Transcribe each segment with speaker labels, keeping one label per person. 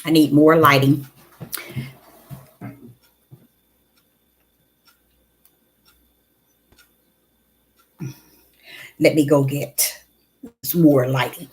Speaker 1: I need more lighting. Let me go get some more lighting.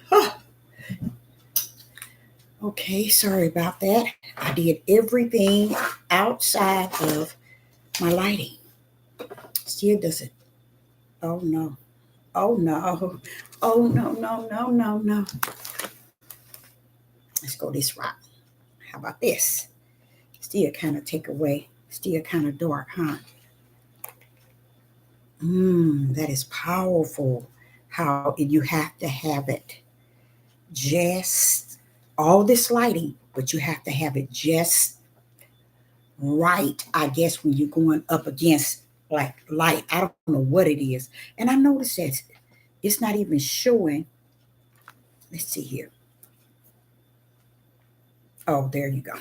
Speaker 1: Huh. Okay, sorry about that. I did everything outside of my lighting. Still doesn't. Oh no. Oh no. Oh no, no, no, no, no. Let's go this route. How about this? Still kind of take away. Still kind of dark, huh? That is powerful. How you have to have it just all this lighting, but you have to have it just right. I guess when you're going up against like light, I don't know what it is. And I noticed that it's not even showing. Let's see here. Oh, there you go.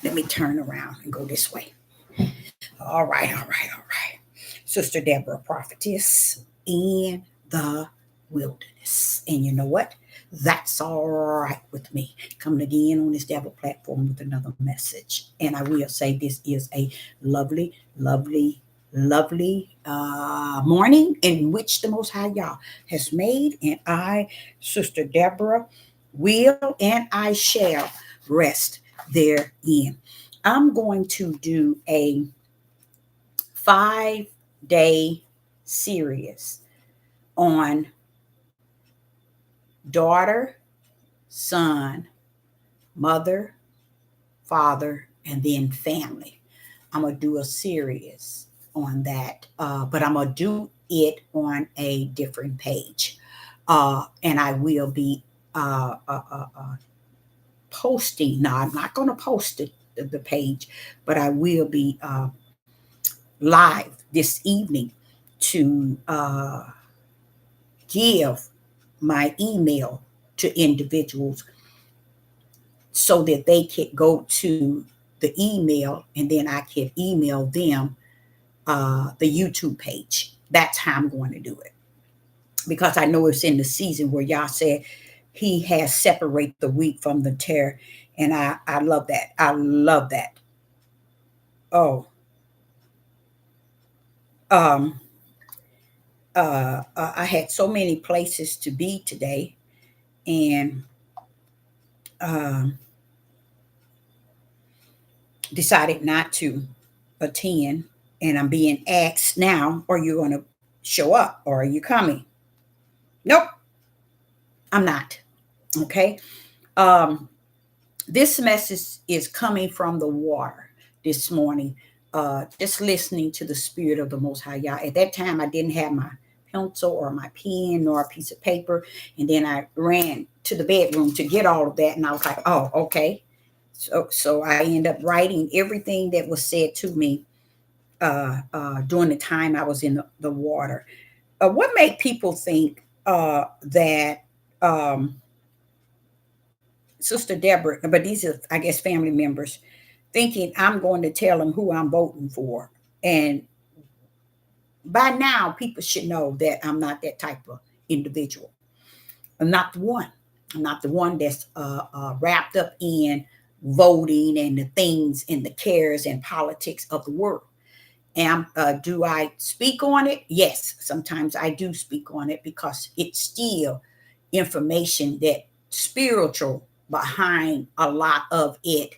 Speaker 1: Let me turn around and go this way. All right, all right, all right. Sister Deborah, prophetess in the wilderness. And you know what? That's all right with me. Coming again on this Devil platform with another message. And I will say this is a lovely, lovely, lovely morning in which the Most High Yah has made. And I, Sister Deborah, will and I shall rest therein. I'm going to do a 5-day series on daughter, son, mother, father, and then family. I'm going to do a series on that, but I'm going to do it on a different page. And I will be posting. Now, I'm not going to post it, the page, but I will be live this evening to give my email to individuals so that they could go to the email and then I could email them the YouTube page. That's how I'm going to do it because I know it's in the season where y'all said he has separate the wheat from the tare, and I love that. I love that. Oh, um, I had so many places to be today, and um, decided not to attend. And I'm being asked now, are you going to show up or are you coming? Nope, I'm not. Okay. Um, this message is coming from the water this morning. Just listening to the spirit of the Most High Yah. At that time, I didn't have my pencil or my pen nor a piece of paper. And then I ran to the bedroom to get all of that. And I was like, oh, okay. So I end up writing everything that was said to me during the time I was in the water. What made people think that um, Sister Deborah, but these are, I guess, family members, thinking I'm going to tell them who I'm voting for. And by now, people should know that I'm not that type of individual. I'm not the one. I'm not the one that's wrapped up in voting and the things and the cares and politics of the world. And do I speak on it? Yes, sometimes I do speak on it because it's still information that spiritual behind a lot of it,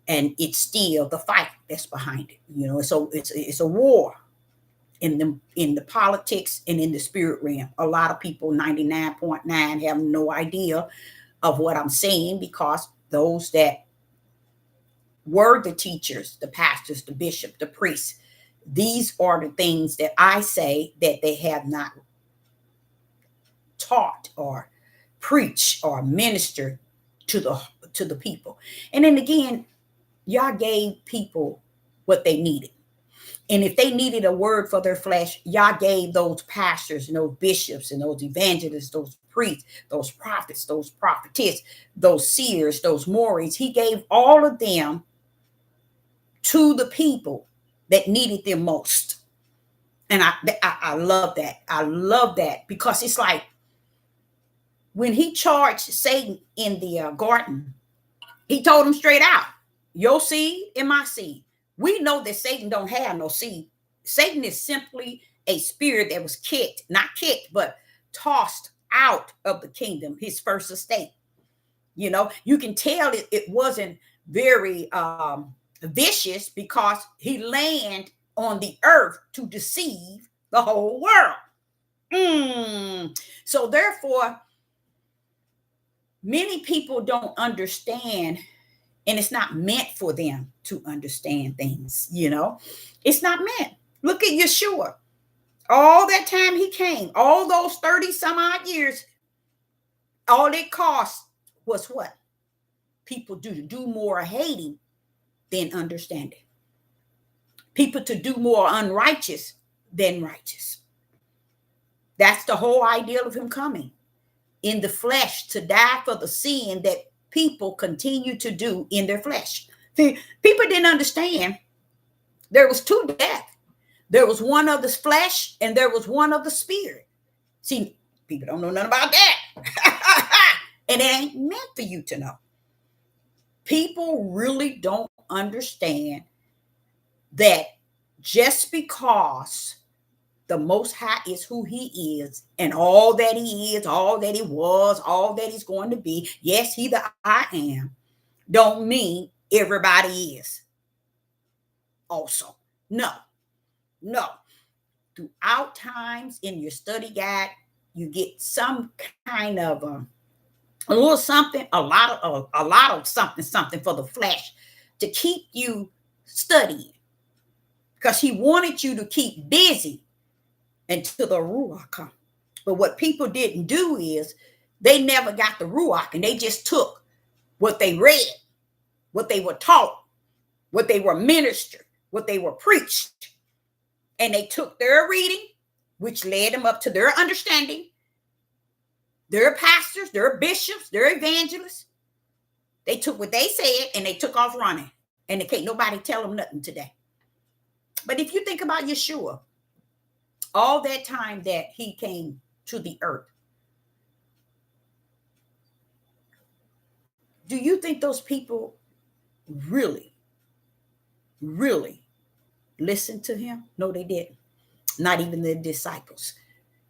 Speaker 1: and it's still the fight that's behind it. So it's a war in the politics and in the spirit realm. A lot of people, 99.9, have no idea of what I'm saying, because those that were the teachers, the pastors, the bishop, the priests, these are the things that I say that they have not taught or preached or ministered to the people. And then again, y'all gave people what they needed. And if they needed a word for their flesh, y'all gave those pastors and those bishops and those evangelists, those priests, those prophets, those prophetess, those seers, those Mories. He gave all of them to the people that needed them most. And I love that. I love that, because it's like when he charged Satan in the garden, he told him straight out, your seed and my seed. We know that Satan don't have no seed. Satan is simply a spirit that was not kicked, but tossed out of the kingdom, his first estate. You can tell it wasn't very vicious, because he landed on the earth to deceive the whole world. So therefore, many people don't understand, and it's not meant for them to understand things. It's not meant. Look at Yeshua. All that time he came, all those 30 some odd years, all it cost was what? People to do more hating than understanding. People to do more unrighteous than righteous. That's the whole idea of him coming in the flesh, to die for the sin that people continue to do in their flesh. See, people didn't understand there was two deaths. There was one of the flesh and there was one of the spirit. See, people don't know nothing about that. And it ain't meant for you to know. People really don't understand that just because the Most High is who he is, and all that he is, all that he was, all that he's going to be, yes, he the I am, don't mean everybody is also. No. Throughout times in your study guide, you get some kind of a little something, a lot of something for the flesh to keep you studying, because he wanted you to keep busy until the Ruach come. But what people didn't do is they never got the Ruach, and they just took what they read, what they were taught, what they were ministered, what they were preached. And they took their reading, which led them up to their understanding, their pastors, their bishops, their evangelists. They took what they said and they took off running. And they can't nobody tell them nothing today. But if you think about Yeshua, all that time that he came to the earth, do you think those people really listened to him? No, they didn't. Not even the disciples.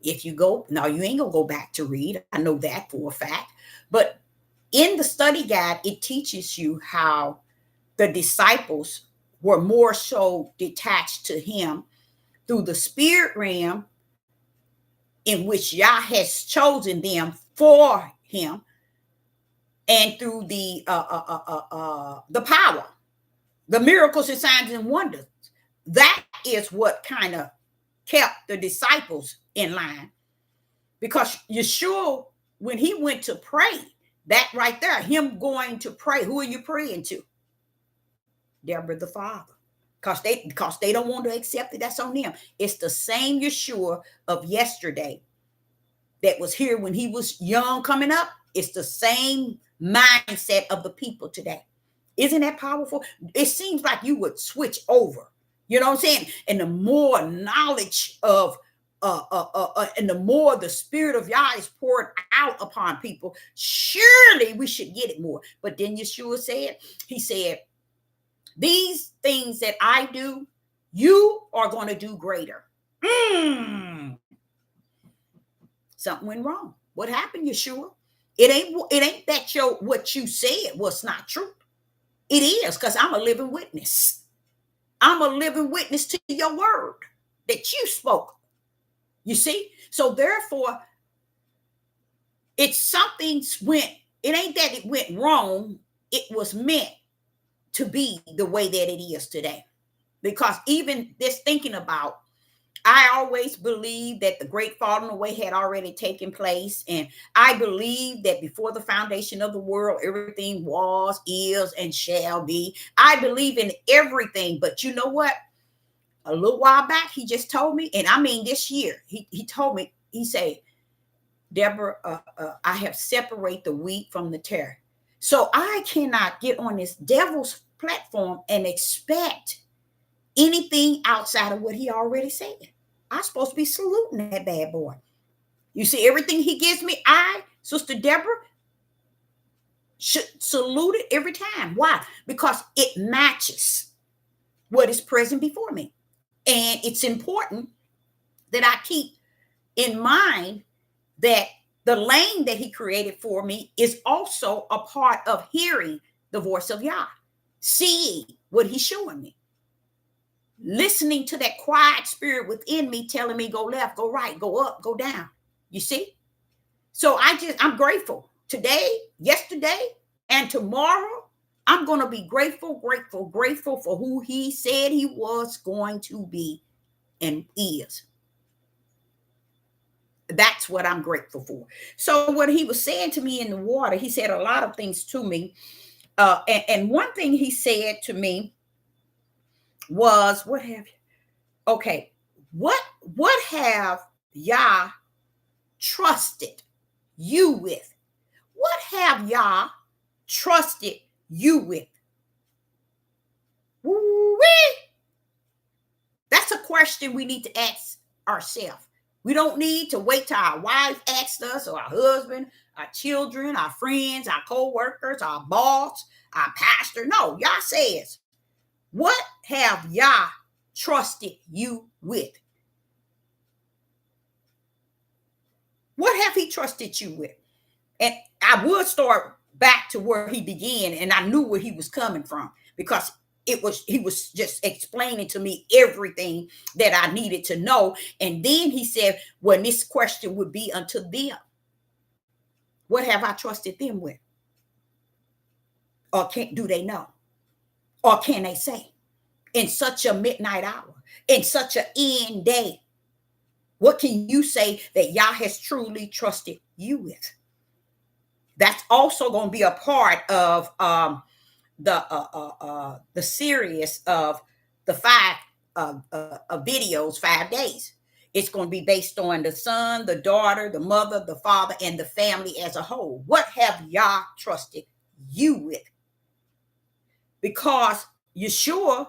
Speaker 1: If you go, now you ain't gonna go back to read. I know that for a fact. But in the study guide, it teaches you how the disciples were more so detached to him through the spirit realm, in which Yah has chosen them for him, and through the power, the miracles and signs and wonders. That is what kind of kept the disciples in line, because Yeshua, when he went to pray, that right there, him going to pray, who are you praying to? Deborah the Father. Because they don't want to accept it. That's on them. It's the same Yeshua of yesterday that was here when he was young coming up. It's the same mindset of the people today. Isn't that powerful? It seems like you would switch over. You know what I'm saying? And the more knowledge of and the more the spirit of Yah is poured out upon people, surely we should get it more. But then Yeshua said, he said, these things that I do, you are going to do greater. Something went wrong. What happened, Yeshua? It ain't that what you said was not true. It is, because I'm a living witness. I'm a living witness to your word that you spoke. You see? So therefore, it's something went, it ain't that it went wrong. It was meant to be the way that it is today. Because even this thinking about, I always believed that the great falling away had already taken place. And I believe that before the foundation of the world, everything was, is, and shall be. I believe in everything. But you know what? A little while back, he just told me, and I mean this year, he told me, he said, Deborah, I have separated the wheat from the tare. So I cannot get on this devil's platform and expect anything outside of what he already said. I'm supposed to be saluting that bad boy. You see, everything he gives me, Sister Deborah, should salute it every time. Why? Because it matches what is present before me. And it's important that I keep in mind that the lane that he created for me is also a part of hearing the voice of Yah, seeing what he's showing me, listening to that quiet spirit within me telling me go left, go right, go up, go down. You see? So I'm grateful today, yesterday, and tomorrow. I'm going to be grateful for who he said he was going to be and is. That's what I'm grateful for. So what he was saying to me in the water, he said a lot of things to me. And one thing he said to me was, what have you? Okay, what have Yah trusted you with? What have Yah trusted you with? Woo-wee. That's a question we need to ask ourselves. We don't need to wait till our wife asks us, or our husband, our children, our friends, our co-workers, our boss, our pastor. No, Yah says, what have Yah trusted you with? What have he trusted you with? And I would start back to where he began, and I knew where he was coming from, because he was just explaining to me everything that I needed to know. And then he said, well, this question would be unto them. What have I trusted them with? Or do they know? Or can they say? In such a midnight hour, in such an end day, what can you say that Yah has truly trusted you with? That's also going to be a part of the series of the 5 videos, 5 days. It's going to be based on the son, the daughter, the mother, the father, and the family as a whole. What have Yah trusted you with? Because Yeshua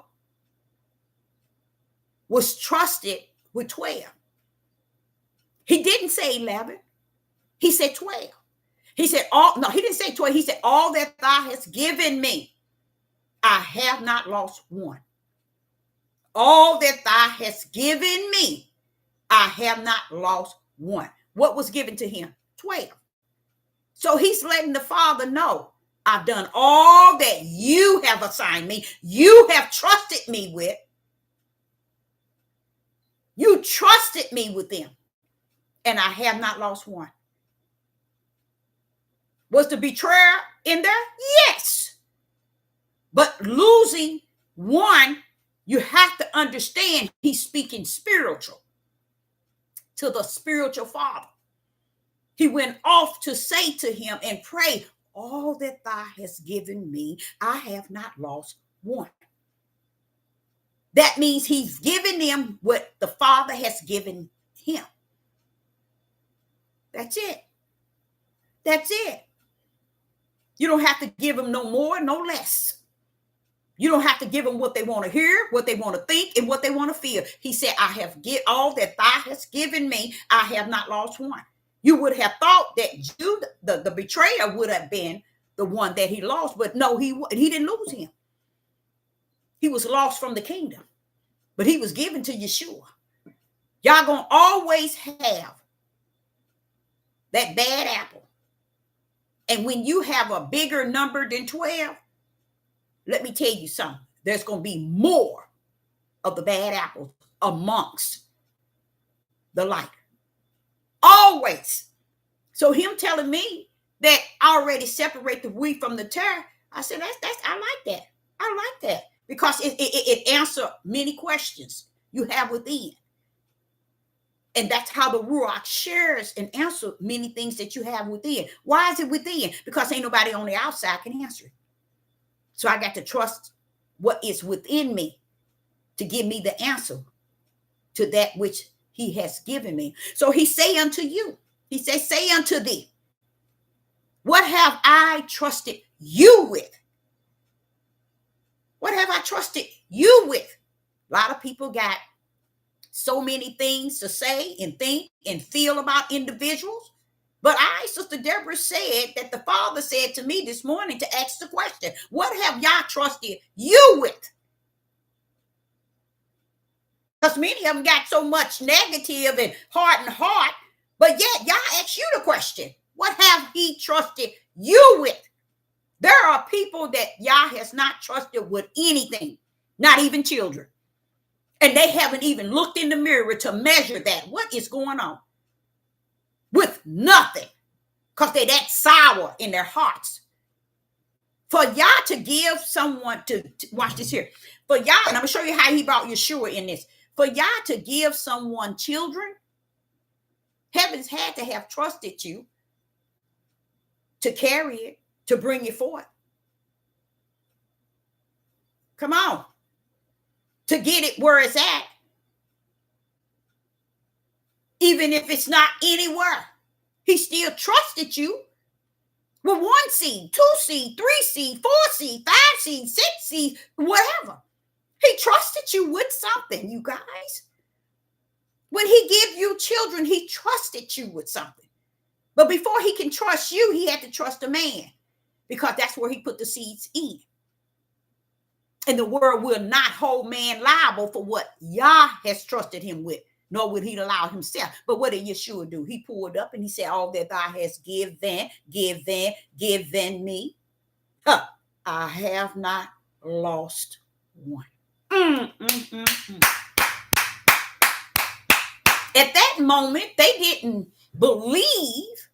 Speaker 1: was trusted with 12. He didn't say 11. He said 12. He said, he didn't say 12. He said, all that thou hast given me, I have not lost one. All that thou hast given me, I have not lost one. What was given to him? 12. So he's letting the Father know, I've done all that you have assigned me, you have trusted me with. You trusted me with them, and I have not lost one. Was the betrayer in there? Yes. But losing one, you have to understand he's speaking spiritual to the spiritual father. He went off to say to him and pray, all that thou hast given me, I have not lost one. That means he's given them what the Father has given him. That's it. That's it. You don't have to give them no more, no less. You don't have to give them what they want to hear, what they want to think, and what they want to feel. He said, I have get all that thou hast given me. I have not lost one. You would have thought that Judah, the betrayer, would have been the one that he lost, but no, he didn't lose him. He was lost from the kingdom, but he was given to Yeshua. Y'all gonna always have that bad apple. And when you have a bigger number than 12, let me tell you something. There's going to be more of the bad apples amongst the light. Always. So him telling me that I already separate the wheat from the tare, I said, I like that. I like that. Because it answers many questions you have within. And that's how the Ruach shares and answers many things that you have within. Why is it within? Because ain't nobody on the outside can answer it. So I got to trust what is within me to give me the answer to that which he has given me. So he say unto you, he say unto thee, what have I trusted you with? What have I trusted you with? A lot of people got so many things to say and think and feel about individuals. But Sister Deborah, said that the Father said to me this morning to ask the question, what have y'all trusted you with? Because many of them got so much negative and heart, but yet y'all ask you the question, what have he trusted you with? There are people that Yah has not trusted with anything, not even children. And they haven't even looked in the mirror to measure that. What is going on? With nothing. Because they're that sour in their hearts. For Yah to give someone to watch this here. For Yah, and I'm going to show you how he brought Yeshua in this. For Yah to give someone children, heavens had to have trusted you to carry it, to bring it forth. Come on. To get it where it's at. Even if it's not anywhere. He still trusted you with 1 seed, 2 seed, 3 seed, 4 seed, 5 seed, 6 seed, whatever. He trusted you with something, you guys. When he gave you children, he trusted you with something. But before he can trust you, he had to trust a man. Because that's where he put the seeds in. And the world will not hold man liable for what Yah has trusted him with. Nor would he allow himself. But what did Yeshua do? He pulled up and he said, all that thou hast given me, I have not lost one. At that moment, they didn't believe.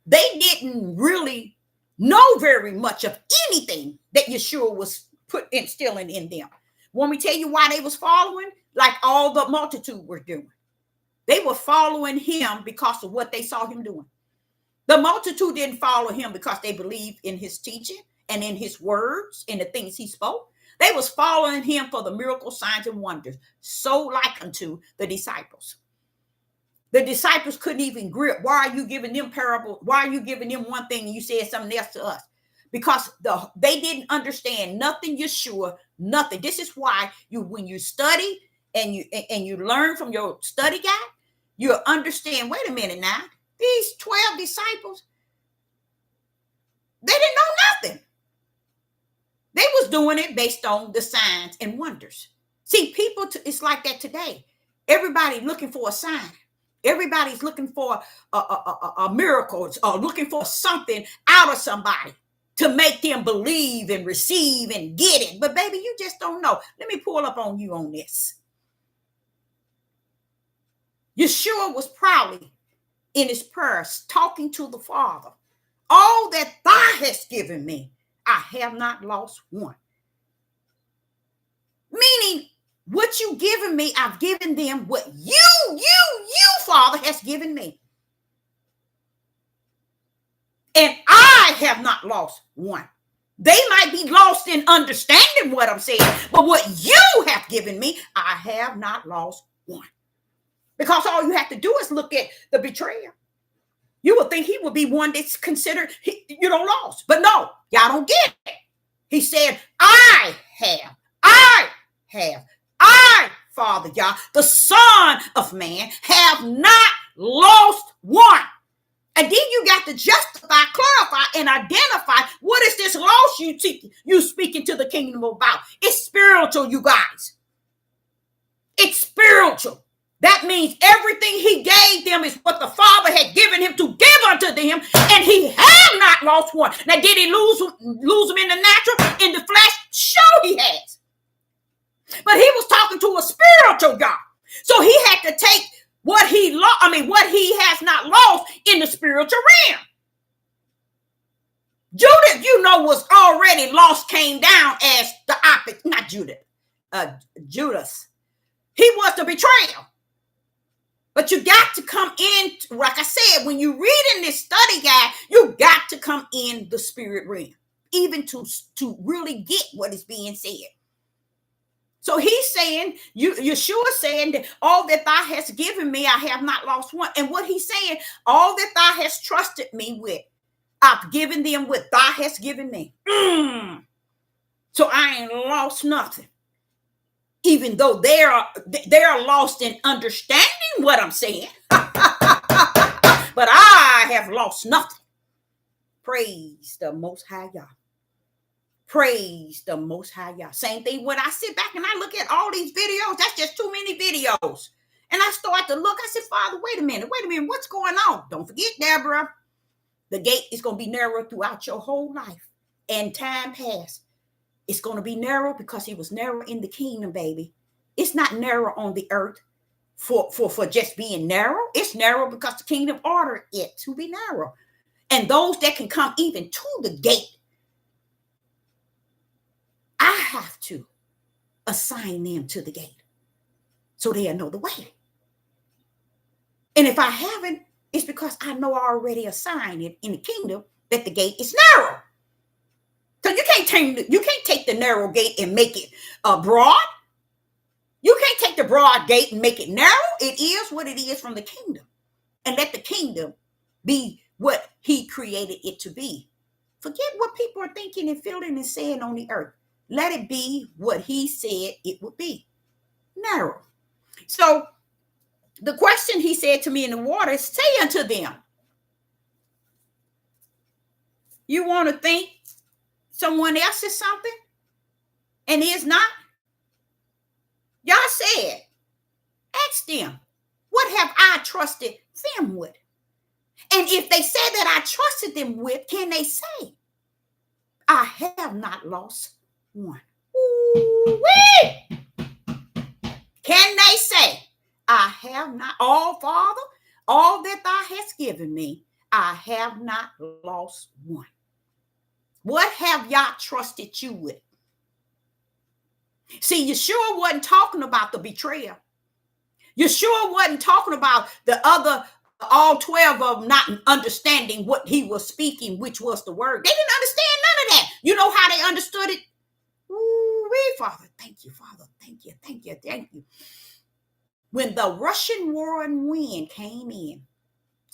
Speaker 1: They didn't really know very much of anything that Yeshua was instilling in them. Want me to tell you why they was following? Like all the multitude were doing. They were following him because of what they saw him doing. The multitude didn't follow him because they believed in his teaching and in his words and the things he spoke. They was following him for the miracle signs and wonders, so like unto the disciples. The disciples couldn't even grip. Why are you giving them parable? Why are you giving them one thing and you said something else to us? Because they didn't understand nothing, Yeshua, nothing. This is why when you study and you learn from your study guide, you'll understand, wait a minute now, these 12 disciples, they didn't know nothing. They was doing it based on the signs and wonders. See, people, it's like that today. Everybody looking for a sign. Everybody's looking for a miracle or looking for something out of somebody to make them believe and receive and get it. But baby, you just don't know. Let me pull up on you on this. Yeshua was proudly in his prayers talking to the Father. All that thou hast given me, I have not lost one. Meaning, what you given me, I've given them what you, Father, has given me. And I have not lost one. They might be lost in understanding what I'm saying, but what you have given me, I have not lost one. Because all you have to do is look at the betrayer. You would think he would be one that's considered, lost. But no, y'all don't get it. He said, I have, Father, y'all, the Son of Man, have not lost one. And then you got to justify, clarify, and identify what is this loss you speaking to the kingdom about. It's spiritual, you guys. It's spiritual. That means everything he gave them is what the Father had given him to give unto them, and he have not lost one. Now, did he lose them in the natural, in the flesh? Sure he has. But he was talking to a spiritual God. So he had to take what he has not lost in the spiritual realm. Judas, was already lost, came down as the opposite, not Judas, Judas. He was the betrayal. But you got to come in, like I said, when you read in this study guide, you got to come in the spirit realm, even to really get what is being said. So he's saying, Yeshua saying that all that thou hast given me, I have not lost one. And what he's saying, all that thou hast trusted me with, I've given them what thou hast given me. So I ain't lost nothing. Even though they are lost in understanding what I'm saying. But I have lost nothing. Praise the Most High Yah. Praise the Most High Yah. Same thing when I sit back and I look at all these videos. That's just too many videos. And I start to look. I said, Father, wait a minute. What's going on? Don't forget, Deborah. The gate is going to be narrow throughout your whole life. And time past. It's going to be narrow because he was narrow in the kingdom, baby. It's not narrow on the earth for just being narrow. It's narrow because the kingdom ordered it to be narrow. And those that can come even to the gate, I have to assign them to the gate so they'll know the way. And if I haven't, it's because I know I already assigned it in the kingdom that the gate is narrow. So you can't take the narrow gate and make it broad. You can't take the broad gate and make it narrow. It is what it is from the kingdom. And let the kingdom be what he created it to be. Forget what people are thinking and feeling and saying on the earth. Let it be what he said it would be. Narrow. So the question he said to me in the water is, say unto them. You want to think someone else is something and is not? Y'all said, ask them, what have I trusted them with? And if they said that I trusted them with, can they say, I have not lost one? Ooh-wee! Can they say, I have not, Father, all that thou hast given me, I have not lost one? What have y'all trusted you with? See, Yeshua wasn't talking about the betrayal. Yeshua wasn't talking about the other, all 12 of them not understanding what he was speaking, which was the word. They didn't understand none of that. You know how they understood it? Ooh-wee, Father, thank you, Father. Thank you, thank you, thank you. When the Russian warring wind came in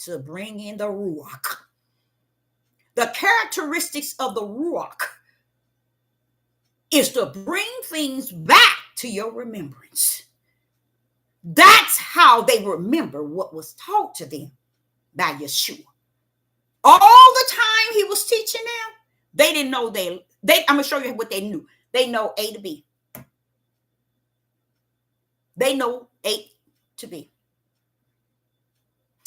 Speaker 1: to bring in the Ruach, the characteristics of the Ruach is to bring things back to your remembrance. That's how they remember what was taught to them by Yeshua. All the time he was teaching them, they didn't know I'm going to show you what they knew. They know A to B. They know A to B.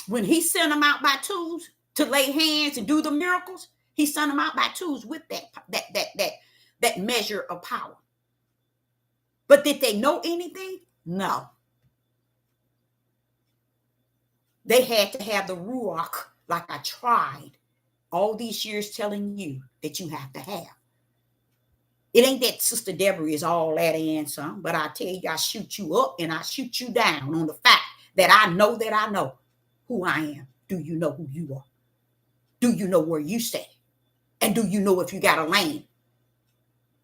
Speaker 1: When he sent them out by twos to lay hands and do the miracles, he sent them out by twos with that measure of power. But did they know anything? No. They had to have the Ruach, like I tried all these years telling you that you have to have. It ain't that Sister Deborah is all that and some, but I tell you, I shoot you up and I shoot you down on the fact that I know who I am. Do you know who you are? Do you know where you stay? And do you know if you got a lane?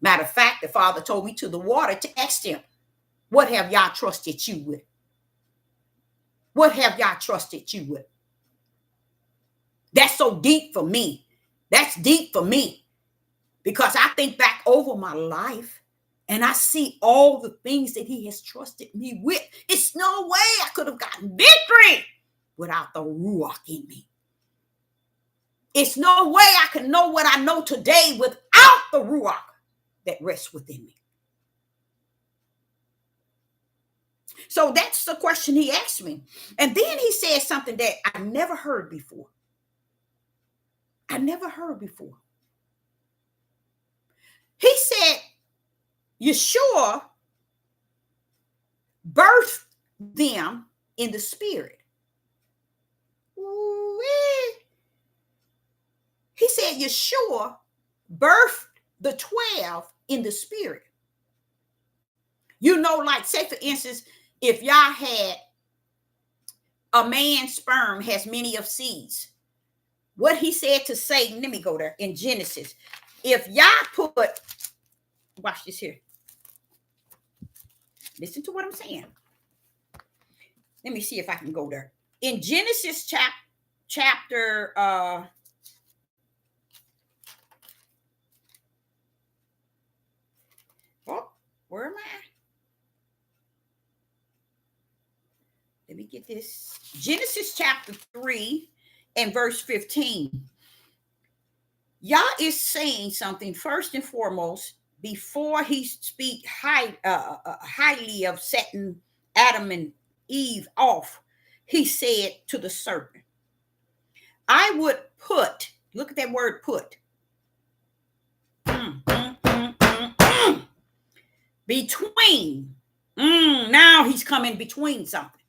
Speaker 1: Matter of fact, the Father told me to the water to ask them, what have y'all trusted you with? What have y'all trusted you with? That's so deep for me. That's deep for me because I think back over my life and I see all the things that he has trusted me with. It's no way I could have gotten victory without the Ruach in me. It's no way I can know what I know today without the Ruach that rests within me. So that's the question he asked me. And then he said something that I never heard before. I never heard before. He said, Yeshua birthed them in the spirit. He said, Yeshua birthed the 12 in the spirit. You know, like say for instance, if y'all had a man's sperm has many of seeds. What he said to Satan, let me go there in Genesis. If y'all put, watch this here. Listen to what I'm saying. Let me see if I can go there. In Genesis chapter where am I? Let me get this. Genesis chapter 3 and verse 15. Yah is saying something first and foremost before he speak highly of setting Adam and Eve off. He said to the serpent, I would put, look at that word put, between, now he's coming between something.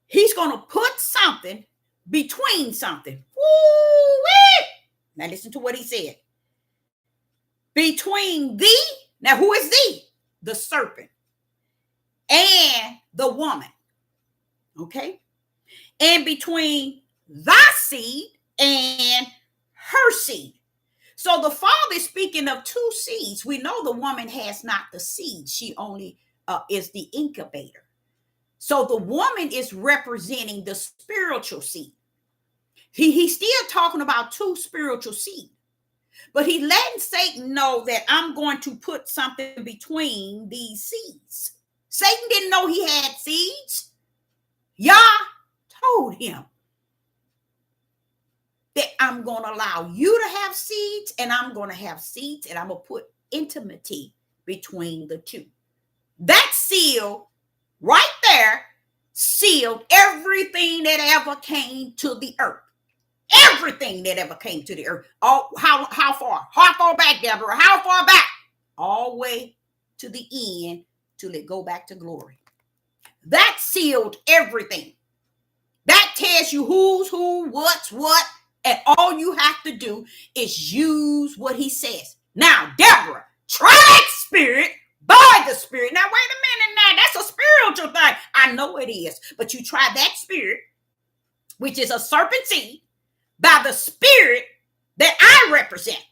Speaker 1: He's going to put something between something. Woo-wee! Now listen to what he said. Between thee, now who is thee? The serpent and the woman. Okay? And between thy seed and her seed. So the Father is speaking of two seeds. We know the woman has not the seed. She only is the incubator. So the woman is representing the spiritual seed. He's still talking about two spiritual seeds. But he letting Satan know that I'm going to put something between these seeds. Satan didn't know he had seeds. Yah told him that I'm going to allow you to have seeds and I'm going to have seeds and I'm going to put intimacy between the two. That seal right there sealed everything that ever came to the earth. Everything that ever came to the earth. Oh, how far? How far back, Deborah? How far back? All the way to the end till it go back to glory. That sealed everything. That tells you who's who, what's what, and all you have to do is use what he says. Now, Deborah, try that spirit by the spirit. Now, wait a minute now. That's a spiritual thing. I know it is. But you try that spirit, which is a serpent seed, by the spirit that I represent.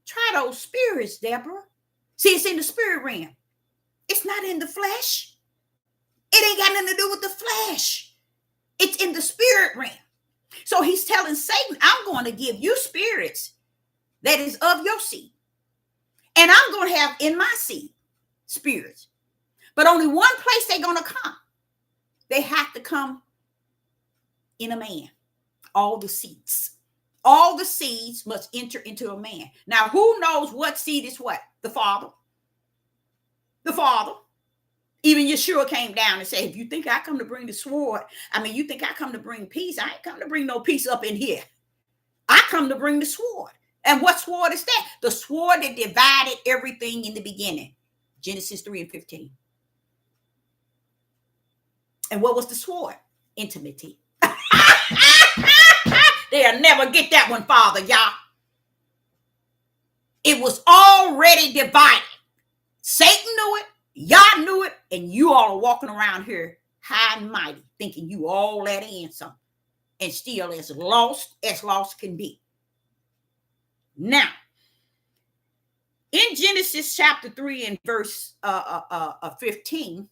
Speaker 1: Try those spirits, Deborah. See, it's in the spirit realm. It's not in the flesh. It ain't got nothing to do with the flesh. It's in the spirit realm. So he's telling Satan, I'm going to give you spirits that is of your seed. And I'm going to have in my seed spirits. But only one place they're going to come. They have to come in a man. All the seeds. All the seeds must enter into a man. Now, who knows what seed is what? The Father. The Father. Even Yeshua came down and said, if you think I come to bring the sword, you think I come to bring peace, I ain't come to bring no peace up in here. I come to bring the sword. And what sword is that? The sword that divided everything in the beginning. Genesis 3 and 15. And what was the sword? Intimacy. They'll never get that one, Father, y'all. It was already divided. Satan knew it, Yah knew it, and you all are walking around here high and mighty, thinking you all that in something, and still as lost can be. Now, in Genesis chapter 3 and verse 15,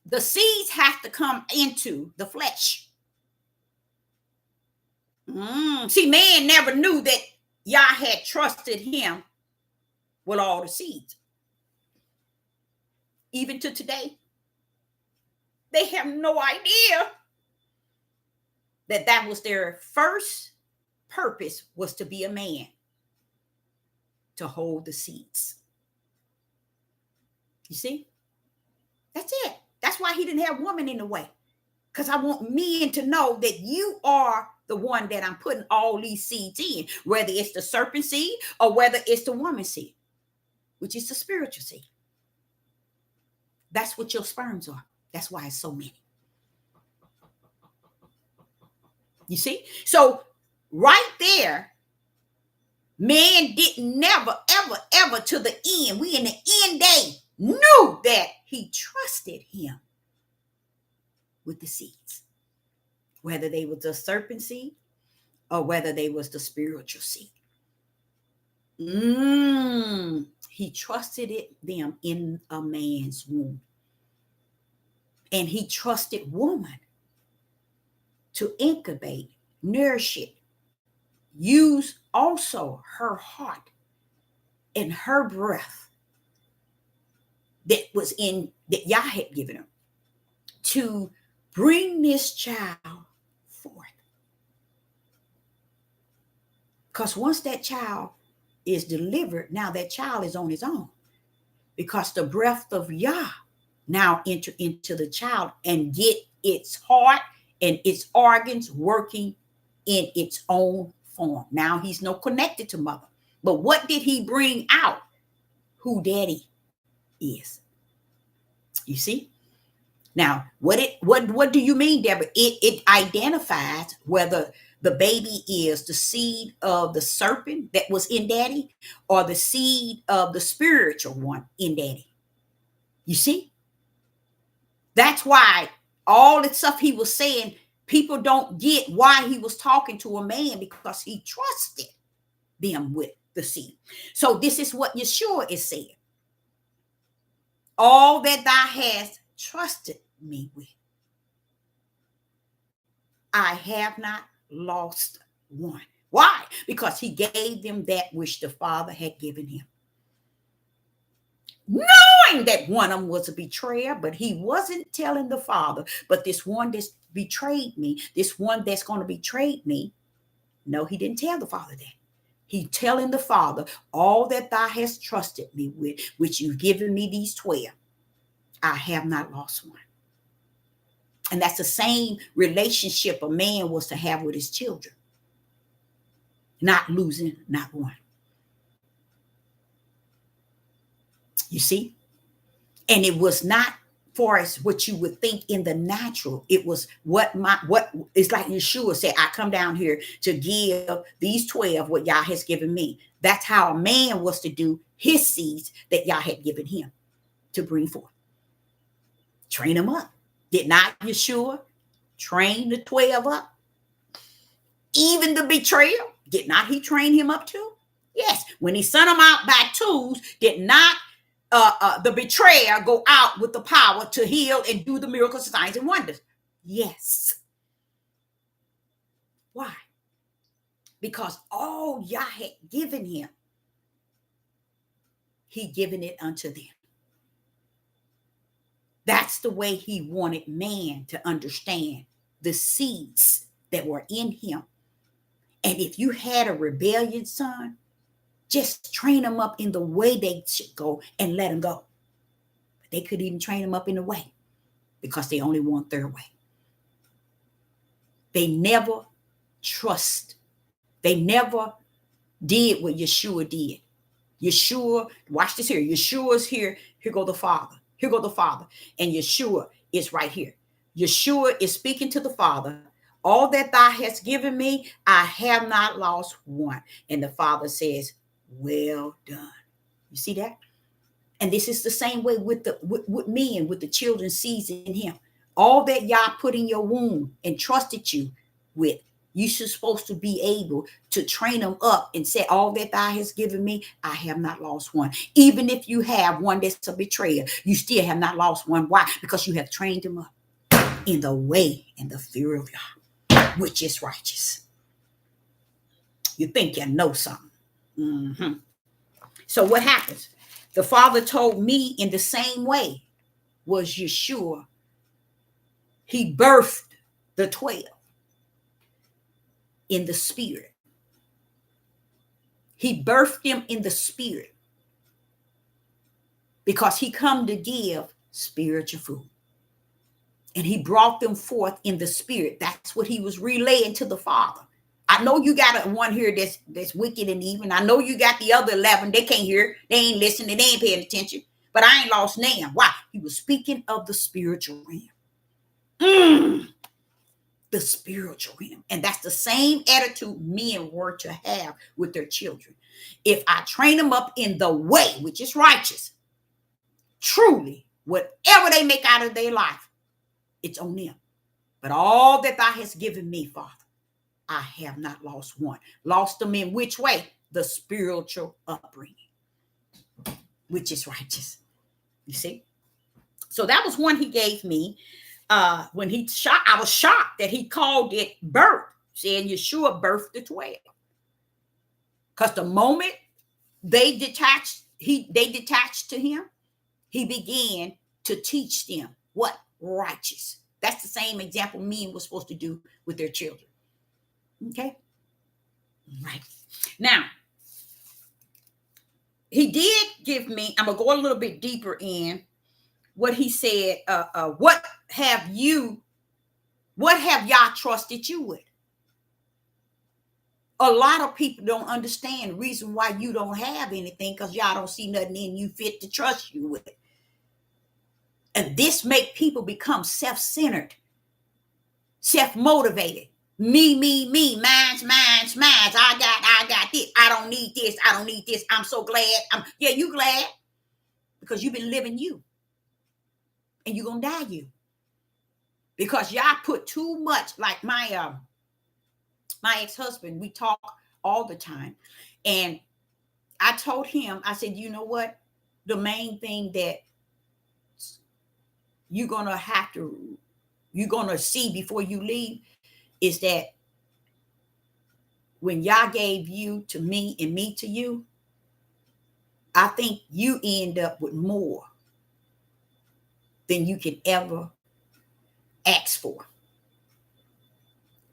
Speaker 1: the seeds have to come into the flesh. See, man never knew that Yah had trusted him with all the seeds. Even to today, they have no idea that that was their first purpose, was to be a man, to hold the seeds. You see? That's it. That's why he didn't have woman in the way. Because I want men to know that you are the one that I'm putting all these seeds in, whether it's the serpent seed or whether it's the woman seed, which is the spiritual seed. That's what your sperms are. That's why it's so many. You see? So right there, man didn't never, ever, ever to the end. We in the end day knew that he trusted him with the seeds, whether they was the serpent seed or whether they was the spiritual seed. He trusted them in a man's womb. And he trusted woman to incubate, nourish it, use also her heart and her breath that was in, that Yah had given him, to bring this child forth. Because once that child is delivered, now that child is on his own. Because the breath of Yah now enter into the child and get its heart and its organs working in its own form. Now he's no connected to mother. But what did he bring out? Who daddy is. You see? Now, what do you mean, Deborah? It identifies whether the baby is the seed of the serpent that was in daddy or the seed of the spiritual one in daddy. You see? That's why all the stuff he was saying, people don't get why he was talking to a man, because he trusted them with the seed. So this is what Yeshua is saying. All that thou hast trusted me with, I have not lost one. Why? Because he gave them that which the Father had given him. Knowing that one of them was a betrayer, but he wasn't telling the Father, but this one that's betrayed me, this one that's going to betray me. No, he didn't tell the Father that. He telling the Father, all that thou hast trusted me with, which you've given me these 12, I have not lost one. And that's the same relationship a man was to have with his children. Not losing, not one. You see? And it was not for us what you would think in the natural. It was what it's like Yeshua said, I come down here to give these 12 what Yah has given me. That's how a man was to do his seeds that Yah had given him to bring forth. Train them up. Did not Yeshua train the 12 up? Even the betrayer, did not he train him up too? Yes. When he sent them out by twos, did not the betrayer go out with the power to heal and do the miracles, signs, and wonders? Yes. Why? Because all Yah had given him, he given it unto them. That's the way he wanted man to understand the seeds that were in him. And if you had a rebellion son, just train them up in the way they should go and let them go. But they couldn't even train them up in the way because they only want their way. They never trust. They never did what Yeshua did. Yeshua, watch this here. Yeshua's here. Here go the Father. Here go the Father. And Yeshua is right here. Yeshua is speaking to the Father. All that thou hast given me, I have not lost one. And the Father says, well done. You see that? And this is the same way with me and with the children's seeds in him. All that Yah put in your womb and trusted you with, you're supposed to be able to train them up and say, all that thou hast given me, I have not lost one. Even if you have one that's a betrayer, you still have not lost one. Why? Because you have trained them up in the way and the fear of Yah, which is righteous. You think you know something. Mm-hmm. So what happens? The Father told me in the same way was Yeshua. He birthed the 12 in the spirit. He birthed them in the spirit because he come to give spiritual food. And he brought them forth in the spirit. That's what he was relaying to the Father. I know you got one here that's wicked and evil. I know you got the other 11. They can't hear. They ain't listening. They ain't paying attention. But I ain't lost name. Why? He was speaking of the spiritual realm. The spiritual realm. And that's the same attitude men were to have with their children. If I train them up in the way, which is righteous, truly, whatever they make out of their life, it's on them. But all that thou hast given me, Father, I have not lost one. Lost them in which way? The spiritual upbringing, which is righteous. You see? So that was one he gave me. When he shot, I was shocked that he called it birth, saying Yeshua birthed the 12. Because the moment they detached to him, he began to teach them what? Righteous. That's the same example men were supposed to do with their children. Okay? Right. Now, he did give me, I'm going to go a little bit deeper in what he said. What have y'all trusted you with? A lot of people don't understand the reason why you don't have anything, because y'all don't see nothing in you fit to trust you with. And this make people become self-centered, self-motivated. Me, mine's. I got this. I don't need this. I'm so glad. Yeah, you glad because you've been living you. And you're going to die you. Because y'all put too much, like my ex-husband, we talk all the time. And I told him, I said, you know what? The main thing that you're going to see before you leave is that when Yah gave you to me and me to you, I think you end up with more than you can ever ask for.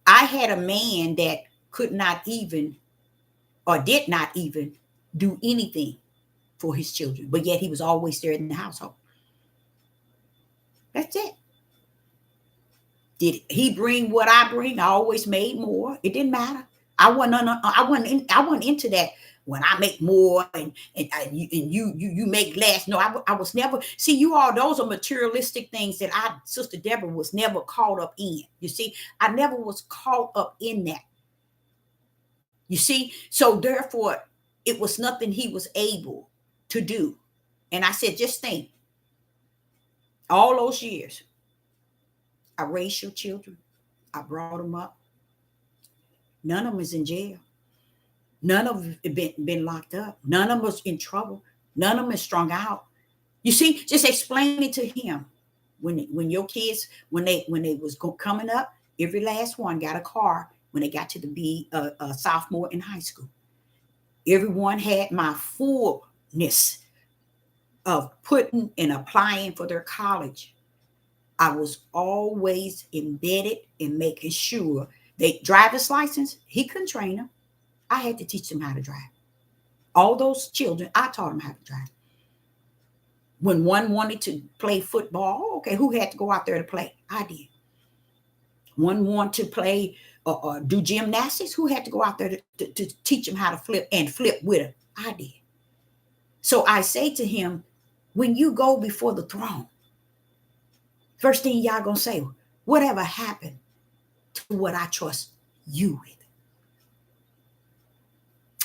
Speaker 1: I had a man that could not even or did not even do anything for his children, but yet he was always there in the household. That's it. Did he bring what I bring? I always made more. It didn't matter. I wasn't into that. When I make more and you make less. No, I was never. See, you all, those are materialistic things that Sister Deborah was never caught up in. You see, I never was caught up in that. You see, so therefore, it was nothing he was able to do. And I said, just think, all those years, I raised your children. I brought them up. None of them is in jail. None of them been locked up. None of them was in trouble. None of them is strung out. You see, just explain it to him. When your kids, when they was coming up, every last one got a car when they got to be a sophomore in high school. Everyone had my fullness of putting and applying for their college. I was always embedded in making sure they driver's license. He couldn't train them. I had to teach them how to drive. All those children, I taught them how to drive. When one wanted to play football, okay, who had to go out there to play? I did. One wanted to play or do gymnastics. Who had to go out there to teach them how to flip with them? I did. So I say to him, when you go before the throne, first thing y'all gonna say, whatever happened to what I trust you with?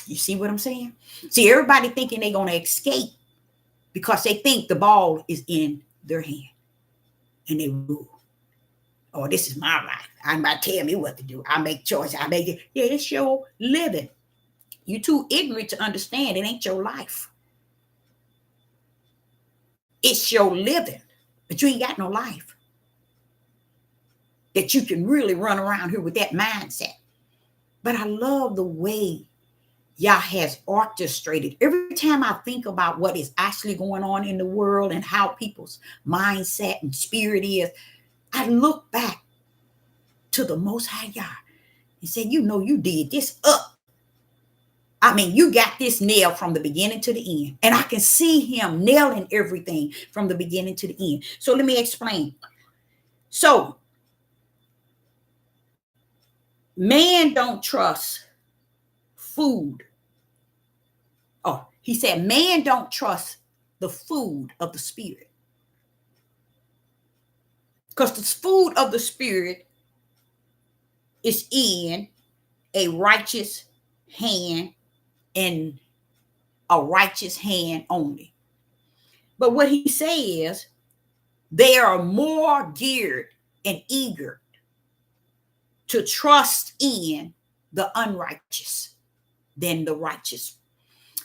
Speaker 1: You see what I'm saying? See, everybody thinking they're going to escape because they think the ball is in their hand and they rule. Oh, this is my life. I'm about to tell me what to do. I make choices. I make it. Yeah, it's your living. You're too ignorant to understand it ain't your life. It's your living, but you ain't got no life that you can really run around here with that mindset. But I love the way Yah has orchestrated. Every time I think about what is actually going on in the world and how people's mindset and spirit is, I look back to the Most High Yah and say, you know, you did this up. I mean, you got this nailed from the beginning to the end. And I can see him nailing everything from the beginning to the end. So let me explain. So man don't trust food. Oh, he said, man don't trust the food of the spirit. Because the food of the spirit is in a righteous hand and a righteous hand only. But what he says, they are more geared and eager to trust in the unrighteous than the righteous.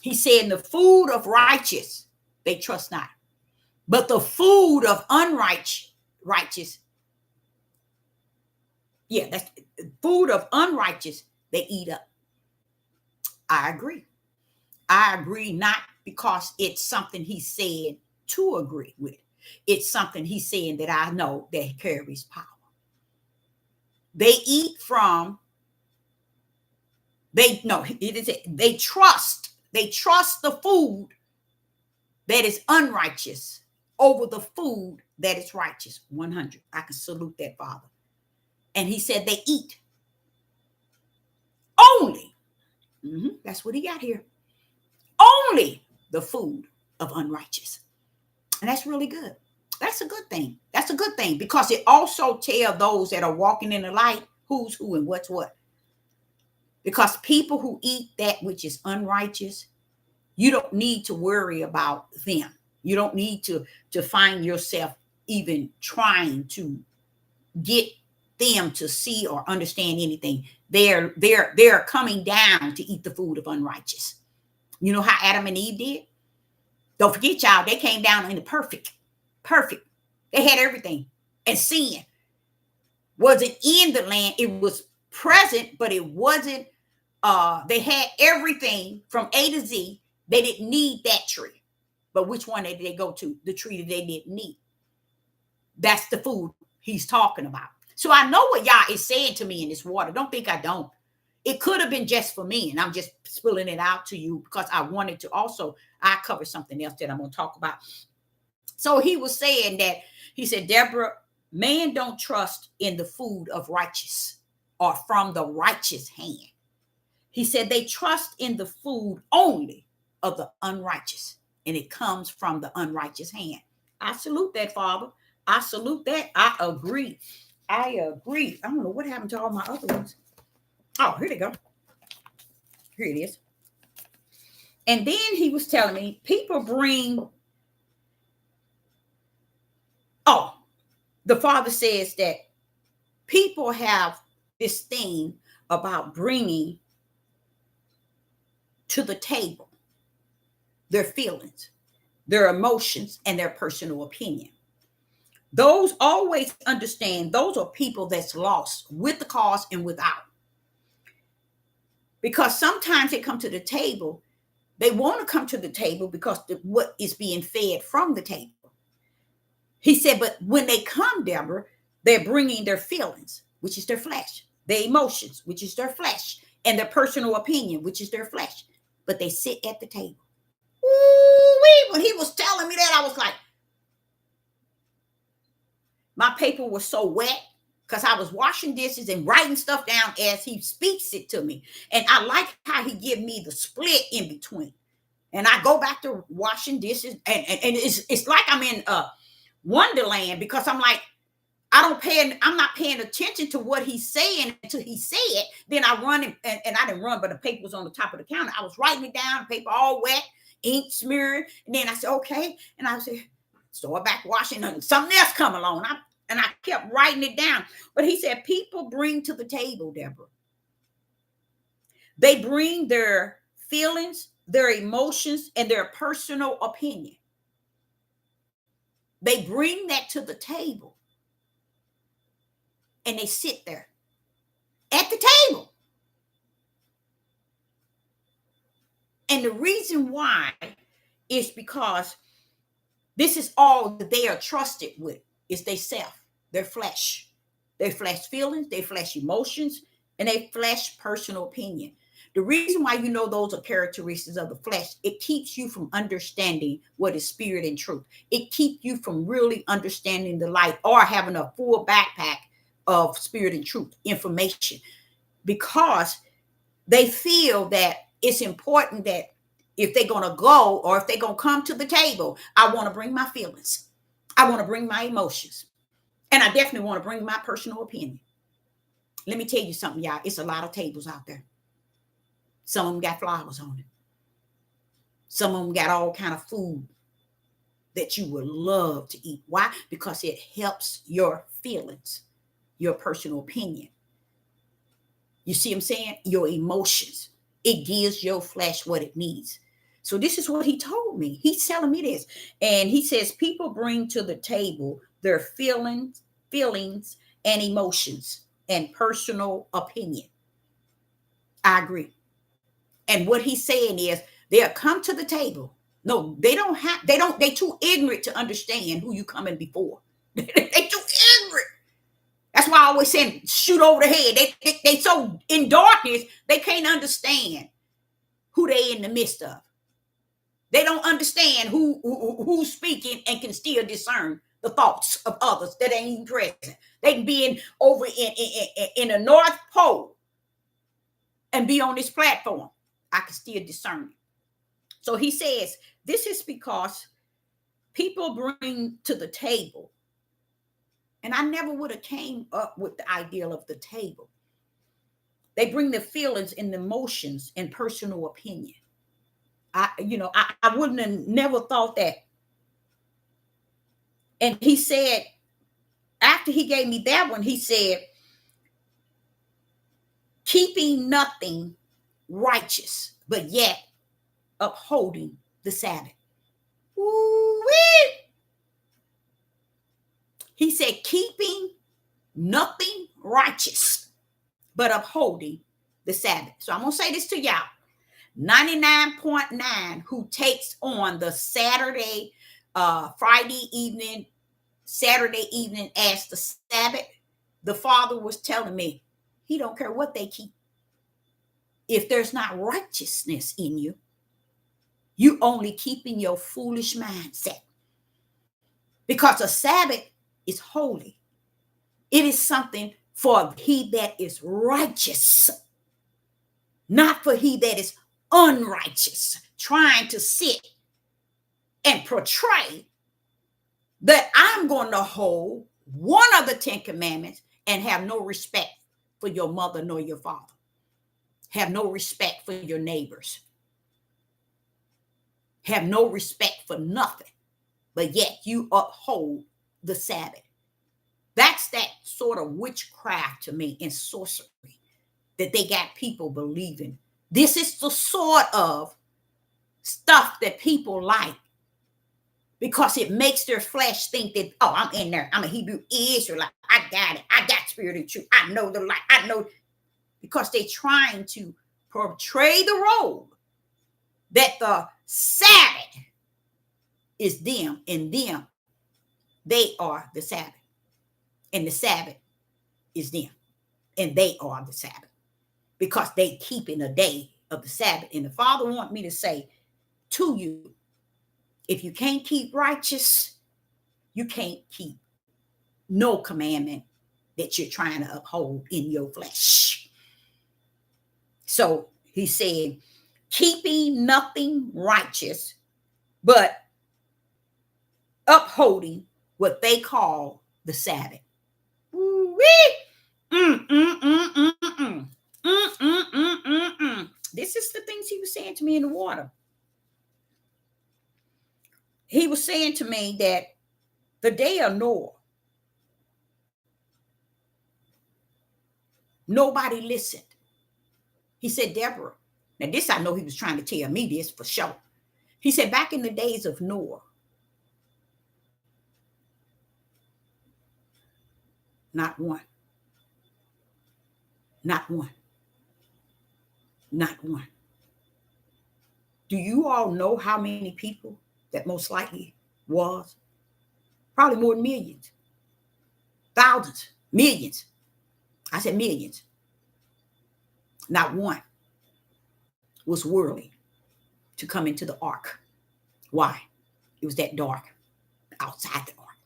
Speaker 1: He said, the food of righteous, they trust not. But the food of righteous, yeah, that's food of unrighteous, they eat up. I agree. I agree, not because it's something he said to agree with. It's something he's saying that I know that carries power. They eat from, they trust the food that is unrighteous over the food that is righteous. 100. I can salute that, Father. And he said they eat only. That's what he got here. Only the food of unrighteous. And that's really good. That's a good thing. That's a good thing because it also tells those that are walking in the light who's who and what's what. Because people who eat that which is unrighteous, you don't need to worry about them. You don't need to find yourself even trying to get them to see or understand anything. They're coming down to eat the food of unrighteous. You know how Adam and Eve did? Don't forget, y'all, they came down in the perfect. They had everything. And sin wasn't in the land. It was present, but it wasn't. They had everything from A to Z. They didn't need that tree. But which one did they go to? The tree that they didn't need. That's the food he's talking about. So I know what Yah is saying to me in this water. Don't think I don't. It could have been just for me, and I'm just spilling it out to you because I wanted to also, I cover something else that I'm going to talk about. So he was saying that, he said, Deborah, man don't trust in the food of righteous or from the righteous hand. He said they trust in the food only of the unrighteous, and it comes from the unrighteous hand. I salute that, Father. I salute that. I agree. I don't know what happened to all my other ones. Oh, here they go. Here it is. And then he was telling me people bring. Oh, the Father says that people have this thing about bringing to the table their feelings, their emotions, and their personal opinion. Those always understand those are people that's lost with the cause and without. Because sometimes they come to the table, they want to come to the table because what is being fed from the table. He said, but when they come, Deborah, they're bringing their feelings, which is their flesh, their emotions, which is their flesh, and their personal opinion, which is their flesh. But they sit at the table. Ooh-wee. When he was telling me that, I was like, my paper was so wet because I was washing dishes and writing stuff down as he speaks it to me. And I like how he give me the split in between. And I go back to washing dishes. And it's like I'm in Wonderland because I'm like, I'm not paying attention to what he's saying until he say it. Then I run and I didn't run, but the paper was on the top of the counter. I was writing it down, paper all wet, ink smeared. And then I said, okay. And I said, start back washing and something else come along. And I kept writing it down. But he said, people bring to the table, Deborah. They bring their feelings, their emotions, and their personal opinion. They bring that to the table. And they sit there at the table. And the reason why is because this is all that they are trusted with is they self, their flesh feelings, their flesh emotions, and their flesh personal opinion. The reason why you know those are characteristics of the flesh, it keeps you from understanding what is spirit and truth. It keeps you from really understanding the light or having a full backpack of spirit and truth information, because they feel that it's important that if they're going to go or if they're going to come to the table, I want to bring my feelings. I want to bring my emotions. And I definitely want to bring my personal opinion. Let me tell you something, y'all. It's a lot of tables out there. Some of them got flowers on it. Some of them got all kind of food that you would love to eat. Why? Because it helps your feelings, your personal opinion. You see what I'm saying? Your emotions. It gives your flesh what it needs. So this is what he told me. He's telling me this. And he says people bring to the table their feelings and emotions and personal opinion. I agree. And what he's saying is they'll come to the table. No, they too ignorant to understand who you coming before. They too ignorant. That's why I always say shoot over the head. They so in darkness, they can't understand who they in the midst of. They don't understand who's speaking and can still discern the thoughts of others that ain't even present. They can be over in the North Pole and be on this platform. I can still discern it. So he says, this is because people bring to the table, and I never would have came up with the ideal of the table. They bring the feelings and the emotions and personal opinion. I wouldn't have never thought that. And he said, after he gave me that one, he said, keeping nothing righteous, but yet upholding the Sabbath. Woo-wee! He said, keeping nothing righteous, but upholding the Sabbath. So I'm going to say this to y'all. 99.9 who takes on the Friday evening, Saturday evening as the Sabbath, the Father was telling me, he don't care what they keep. If there's not righteousness in you, you only keeping your foolish mindset. Because a Sabbath is holy. It is something for he that is righteous, not for he that is unrighteous, trying to sit and portray that I'm going to hold one of the 10 commandments and have no respect for your mother nor your father. Have no respect for your neighbors. Have no respect for nothing, but yet you uphold the Sabbath. That's that sort of witchcraft to me and sorcery that they got people believing. This is the sort of stuff that people like because it makes their flesh think that, oh, I'm in there. I'm a Hebrew Israelite. I got it. I got spirit and truth. I know the light. I know, because they're trying to portray the role that the Sabbath is them, and them, they are the Sabbath. And the Sabbath is them, and they are the Sabbath, because they keep in a day of the Sabbath. And the Father wants me to say to you, if you can't keep righteous, you can't keep no commandment that you're trying to uphold in your flesh. So he said, keeping nothing righteous, but upholding what they call the Sabbath. This is the things he was saying to me in the water. He was saying to me that the day of Noah, nobody listened. He said, Deborah, now this I know he was trying to tell me this for sure. He said, back in the days of Noah, not one, not one, not one. Do you all know how many people that most likely was? Probably more than millions, thousands, millions. I said millions. Not one was worthy to come into the ark. Why? It was that dark outside the ark.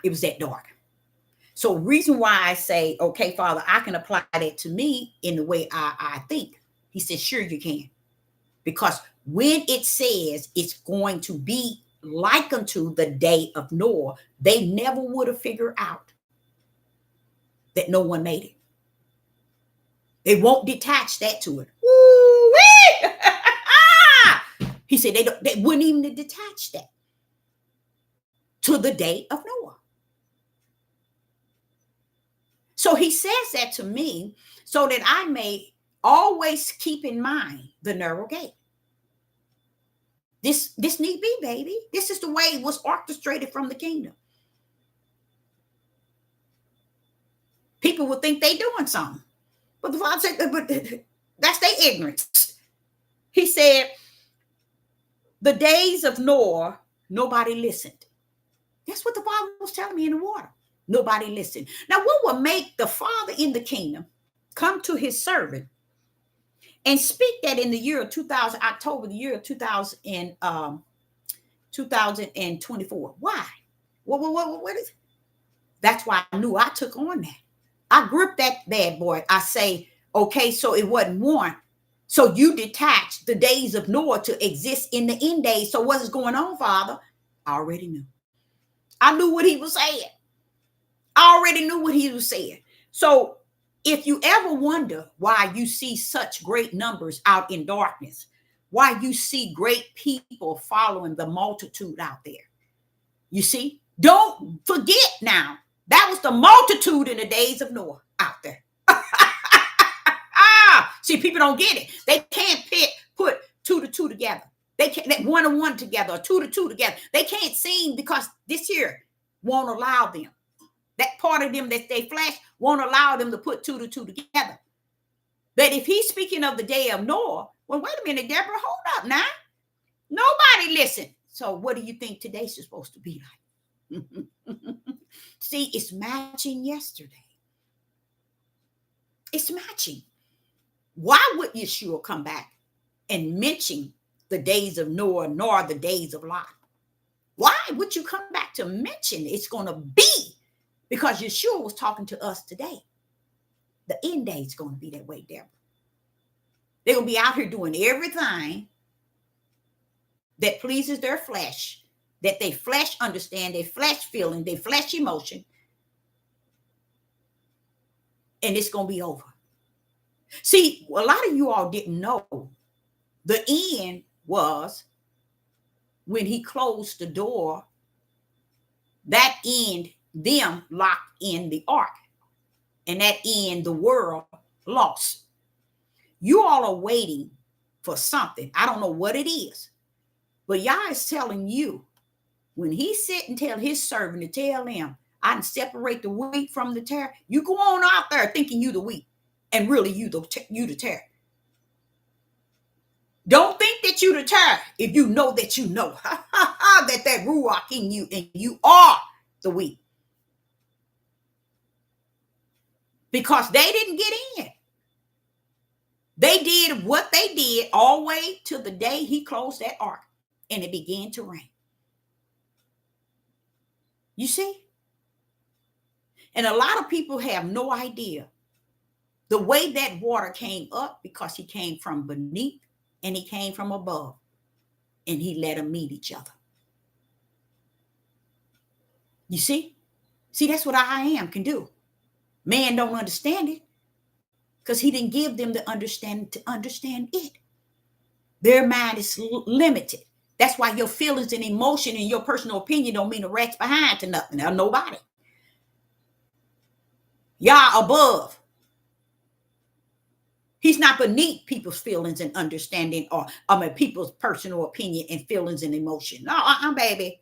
Speaker 1: It was that dark. So reason why I say, okay, Father, I can apply that to me in the way I think. He said, sure you can. Because when it says it's going to be like unto the day of Noah, they never would have figured out that no one made it. They won't detach that to it. He said they wouldn't even detach that to the day of Noah. So he says that to me so that I may always keep in mind the narrow gate. This need be, baby. This is the way it was orchestrated from the kingdom. People would think they doing something. But the Father said, but that's their ignorance. He said, the days of Noah, nobody listened. That's what the Father was telling me in the water. Nobody listened. Now, what will make the Father in the kingdom come to his servant and speak that in the year of 2000, October, the year of 2024? Why? What is it? That's why I knew I took on that. I gripped that bad boy. I say, okay, so it wasn't one. So you detached the days of Noah to exist in the end days. So what is going on, Father? I already knew. I knew what he was saying. I already knew what he was saying. So if you ever wonder why you see such great numbers out in darkness, why you see great people following the multitude out there, you see, don't forget now, that was the multitude in the days of Noah out there. See, people don't get it. They can't put two to two together. They can't one and one together or two to two together. They can't sing because this here won't allow them. That part of them that they flesh won't allow them to put two to two together. But if he's speaking of the day of Noah, well, wait a minute, Deborah, hold up now. Nobody listened. So what do you think today's supposed to be like? See, it's matching yesterday. It's matching. Why would Yeshua come back and mention the days of Noah nor the days of Lot? Why would you come back to mention it's going to be? Because Yeshua was talking to us today. The end day is going to be that way, Deborah. They're going to be out here doing everything that pleases their flesh, that they flesh understand, their flesh feeling, their flesh emotion. And it's going to be over. See, a lot of you all didn't know the end was when he closed the door, that end, them locked in the ark. And that end, the world lost. You all are waiting for something. I don't know what it is. But Yah is telling you, when he sit and tell his servant to tell him, I can separate the wheat from the tare, you go on out there thinking you the wheat. And really you the tare. Don't think that you the tare if you know that you know that ruach in you and you are the wheat. Because they didn't get in. They did what they did all the way to the day he closed that ark and it began to rain. You see? And a lot of people have no idea the way that water came up, because he came from beneath and he came from above and he let them meet each other. You see? See, that's what I am can do. Man don't understand it because he didn't give them the understanding to understand it. Their mind is limited. That's why your feelings and emotion and your personal opinion don't mean a rat's behind to nothing or nobody. Y'all above. He's not beneath people's feelings and understanding or people's personal opinion and feelings and emotion. No, baby.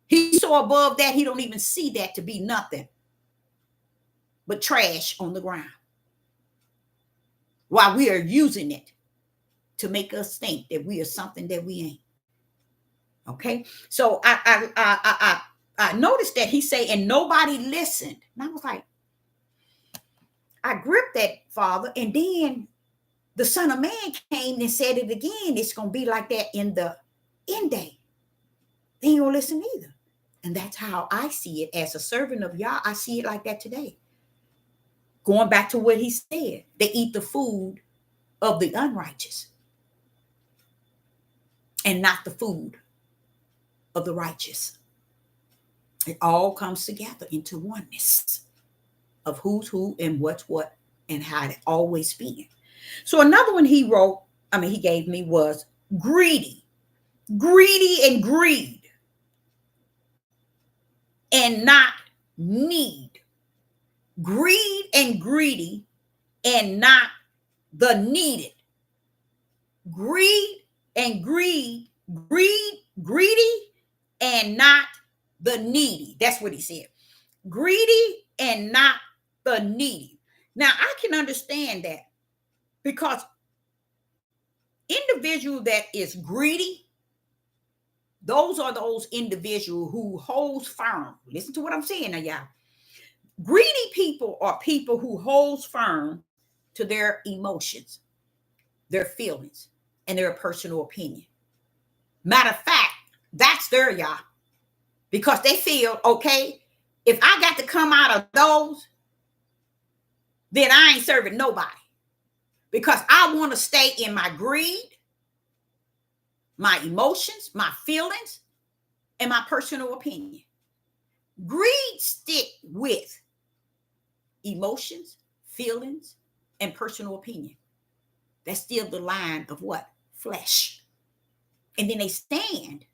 Speaker 1: He's so above that he don't even see that to be nothing but trash on the ground. While we are using it to make us think that we are something that we ain't. Okay, so I noticed that he say, and nobody listened, and I was like, I gripped that, Father, and then the Son of Man came and said it again. It's gonna be like that in the end day. They ain't gonna listen either. And that's how I see it as a servant of Yah. I see it like that today. Going back to what he said, they eat the food of the unrighteous and not the food of the righteous. It all comes together into oneness of who's who and what's what and how it always been. So another one he gave me was greedy and greed and not need. Greed and greedy and not the needed. Greed and greedy and not the needy. That's what he said. Greedy and not the needy. Now I can understand that, because individual that is greedy, those are those individuals who holds firm. Listen to what I'm saying now, y'all. Greedy people are people who holds firm to their emotions, their feelings, and their personal opinion. Matter of fact, that's their y'all. Because they feel, okay, if I got to come out of those, then I ain't serving nobody. Because I want to stay in my greed, my emotions, my feelings, and my personal opinion. Greed stick with emotions, feelings, and personal opinion. That's still the line of what? Flesh. And then they stand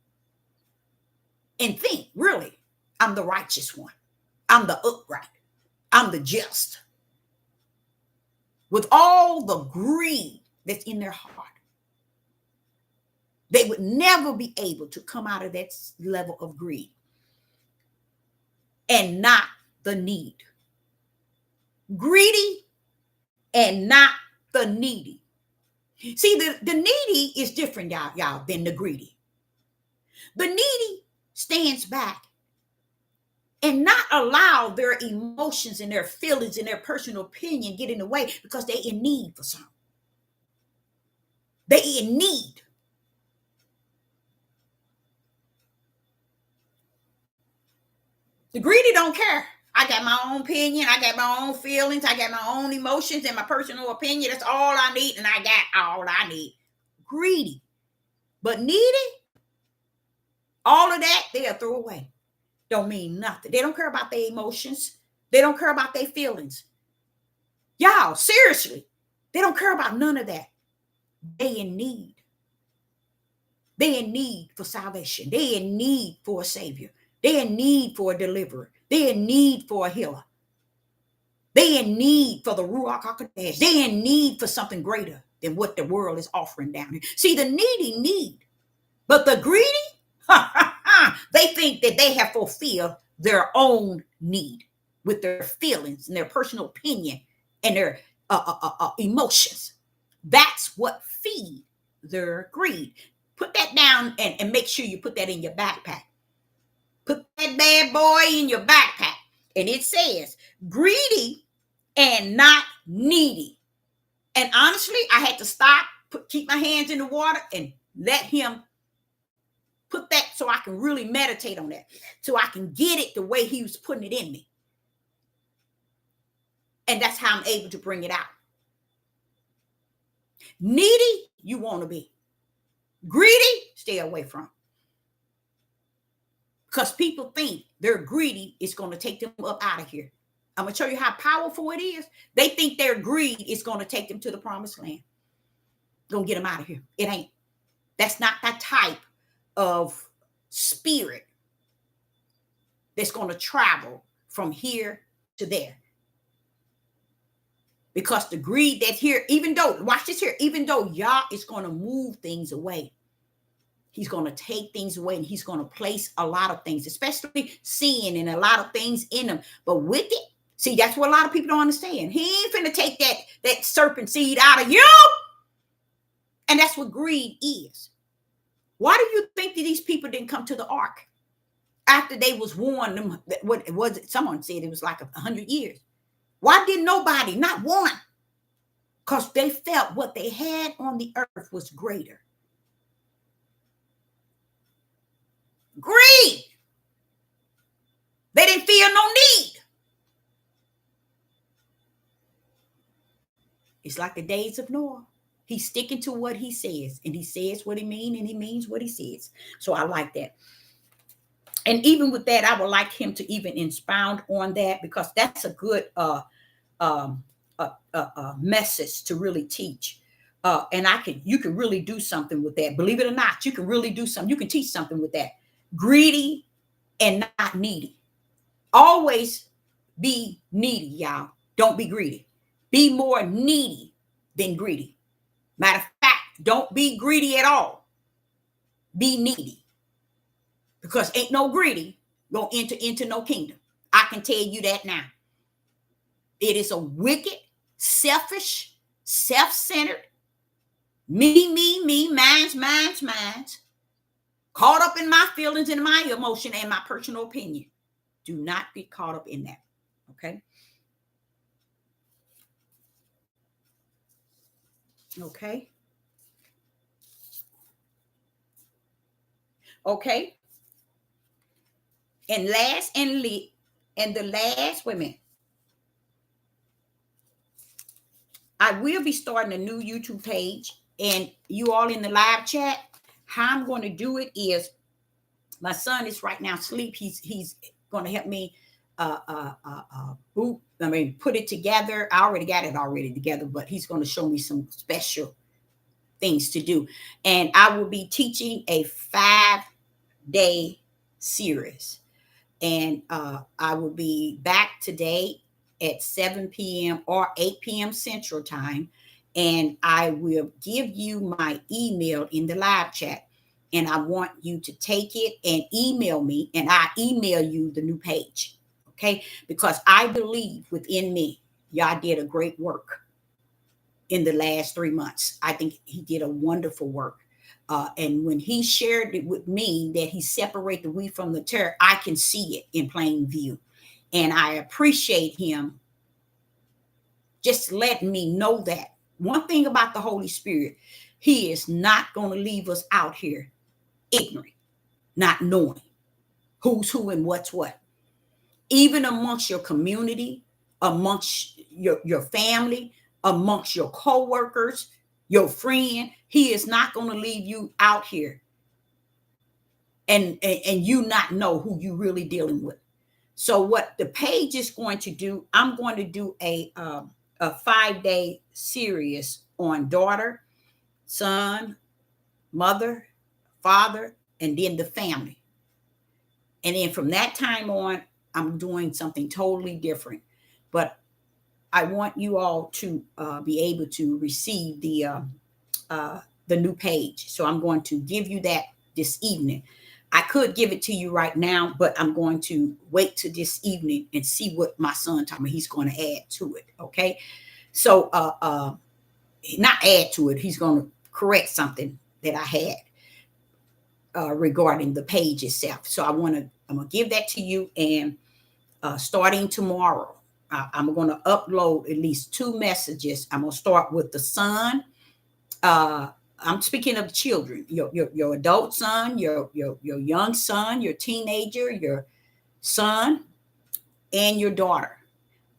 Speaker 1: and think, really, I'm the righteous one. I'm the upright. I'm the just. With all the greed that's in their heart, they would never be able to come out of that level of greed and not the need. Greedy and not the needy. See, the needy is different, y'all, than the greedy. The needy stands back and not allow their emotions and their feelings and their personal opinion get in the way, because they in need for something. They in need. The greedy don't care. I got my own opinion. I got my own feelings. I got my own emotions and my personal opinion. That's all I need, and I got all I need. Greedy. But needy, all of that, they'll throw away. Don't mean nothing. They don't care about their emotions. They don't care about their feelings. Y'all, seriously, they don't care about none of that. They in need. They in need for salvation. They in need for a savior. They in need for a deliverer. They in need for a healer. They in need for the Ruach HaKodesh. They in need for something greater than what the world is offering down here. See, the needy need, but the greedy, they think that they have fulfilled their own need with their feelings and their personal opinion and their emotions. That's what feed their greed. Put that down and make sure you put that in your backpack. Put that bad boy in your backpack. And it says, greedy and not needy. And honestly, I had to stop, keep my hands in the water and let him put that, so I can really meditate on that, so I can get it the way he was putting it in me. And that's how I'm able to bring it out. Needy, you want to be. Greedy, stay away from. Because people think they're greedy is going to take them up out of here. I'm going to show you how powerful it is. They think their greed is going to take them to the promised land. Going to get them out of here. It ain't. That's not that type of spirit that's going to travel from here to there. Because the greed that here, even though, watch this here, even though Yah is going to move things away, he's going to take things away, and he's going to place a lot of things, especially sin and a lot of things in them. But with it, see, that's what a lot of people don't understand. He ain't finna take that serpent seed out of you. And that's what greed is. Why do you think that these people didn't come to the ark after they was warned them? What was it? Someone said it was like 100 years. Why didn't nobody, not one? Because they felt what they had on the earth was greater. Greed. They didn't feel no need. It's like the days of Noah. He's sticking to what he says, and he says what he means, and he means what he says. So I like that. And even with that, I would like him to even expound on that, because that's a good message to really teach. And you can really do something with that. Believe it or not, you can really do something. You can teach something with that. Greedy and not needy. Always be needy, y'all. Don't be greedy. Be more needy than greedy. Matter of fact, don't be greedy at all. Be needy. Because ain't no greedy gonna enter into no kingdom. I can tell you that now. It is a wicked, selfish, self-centered, me, mine's, caught up in my feelings and my emotion and my personal opinion. Do not be caught up in that. Okay? Okay? Okay? And last and the last, wait a minute. I will be starting a new YouTube page, and you all in the live chat, how I'm going to do it is, my son is right now asleep. He's going to help me put it together. I already got it together, but he's going to show me some special things to do. And I will be teaching a 5-day series. And I will be back today at 7 p.m. or 8 p.m. Central Time. And I will give you my email in the live chat. And I want you to take it and email me, and I email you the new page. Okay? Because I believe within me, y'all did a great work in the last 3 months. I think he did a wonderful work. And when he shared it with me that he separated the wheat from the tare, I can see it in plain view. And I appreciate him just letting me know that. One thing about the Holy Spirit, he is not going to leave us out here ignorant, not knowing who's who and what's what. Even amongst your community, amongst your family, amongst your co-workers, your friend, he is not going to leave you out here and you not know who you really dealing with. So what the page is going to do, I'm going to do a 5-day series on daughter, son, mother, father, and then the family. And then from that time on, I'm doing something totally different. But I want you all to be able to receive the new page. So I'm going to give you that this evening. I could give it to you right now, but I'm going to wait till this evening and see what my son told me he's going to add to it. Okay. So not add to it, he's going to correct something that I had regarding the page itself. So I'm going to give that to you, and starting tomorrow, I'm going to upload at least 2 messages. I'm going to start with the son. I'm speaking of children, your adult son, your young son, your teenager, your son, and your daughter.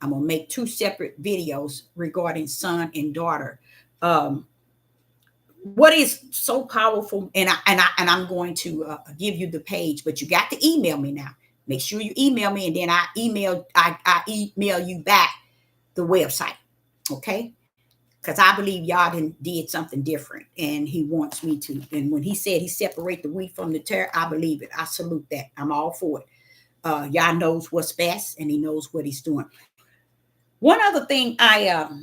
Speaker 1: I'm going to make 2 separate videos regarding son and daughter. What is so powerful, and I'm going to give you the page, but you got to email me now. Make sure you email me, and then I email you back the website, okay? Because I believe y'all did something different, and he wants me to. And when he said he separate the wheat from the tare, I believe it. I salute that. I'm all for it. Y'all knows what's best, and he knows what he's doing. One other thing, I